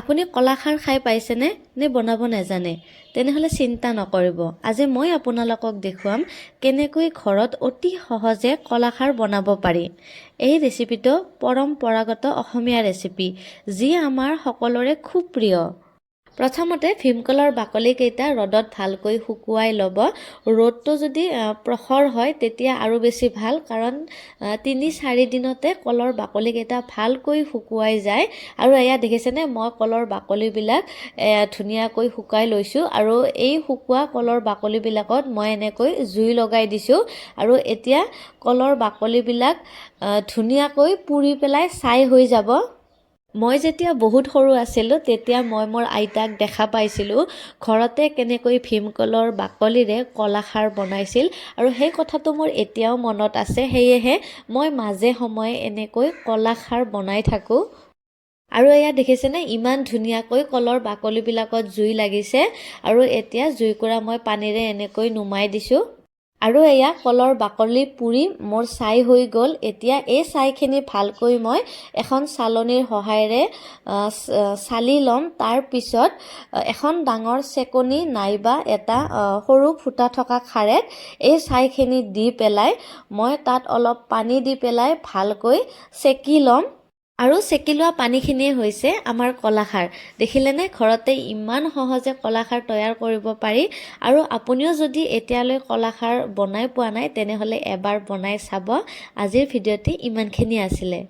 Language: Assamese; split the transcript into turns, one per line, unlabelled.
আপুনি কলাখাৰ খাই পাইছেনে নে বনাব নাজানে? তেনেহ'লে চিন্তা নকৰিব। আজি মই আপোনালোকক দেখুৱাম কেনেকৈ ঘৰত অতি সহজে কলাখাৰ বনাব পাৰি। এই ৰেচিপিটো পৰম্পৰাগত অসমীয়া ৰেচিপি, যি আমাৰ সকলোৰে খুব প্ৰিয়। প্ৰথমতে ভীমকলৰ বাকলিকেইটা ৰ'দত ভালকৈ শুকুৱাই ল'ব। ৰ'দটো যদি প্ৰখৰ হয় তেতিয়া আৰু বেছি ভাল, কাৰণ ৩-৪ দিনতে কলৰ বাকলিকেইটা ভালকৈ শুকুৱাই যায়। আৰু এয়া দেখিছেনে, মই কলৰ বাকলিবিলাক ধুনীয়াকৈ শুকাই লৈছোঁ আৰু এই শুকোৱা কলৰ বাকলিবিলাকত মই এনেকৈ জুই লগাই দিছোঁ। আৰু এতিয়া কলৰ বাকলিবিলাক ধুনীয়াকৈ পুৰি পেলাই ছাই হৈ যাব। মই যেতিয়া বহুত সৰু আছিলোঁ তেতিয়া মই মোৰ আইতাক দেখা পাইছিলোঁ ঘৰতে কেনেকৈ ভীমকলৰ বাকলিৰে কলাখাৰ বনাইছিল, আৰু সেই কথাটো মোৰ এতিয়াও মনত আছে। সেয়েহে মই মাজে সময়ে এনেকৈ কলাখাৰ বনাই থাকোঁ। আৰু এয়া দেখিছেনে, ইমান ধুনীয়াকৈ কলৰ বাকলিবিলাকত জুই লাগিছে। আৰু এতিয়া জুইকুৰা মই পানীৰে এনেকৈ নুমাই দিছোঁ। আৰু এয়া কলৰ বাকলি পুৰি মোৰ ছাই হৈ গ'ল। এতিয়া এই ছাইখিনি ভালকৈ মই এখন চালনীৰ সহায়েৰে চালি ল'ম। তাৰপিছত এখন ডাঙৰ চেকনি নাইবা এটা সৰু ফুটা থকা খাৰেত এই ছাইখিনি দি পেলাই মই তাত অলপ পানী দি পেলাই ভালকৈ চেকি ল'ম। আৰু চেকি লোৱা পানীখিনিয়ে হৈছে আমাৰ কলাখাৰ। দেখিলেনে, ঘৰতে ইমান সহজে কলাখাৰ তৈয়াৰ কৰিব পাৰি। আৰু আপুনিও যদি এতিয়ালৈ কলাখাৰ বনাই পোৱা নাই তেনেহ'লে এবাৰ বনাই চাব। আজিৰ ভিডিঅ'টি ইমানখিনি আছিলে।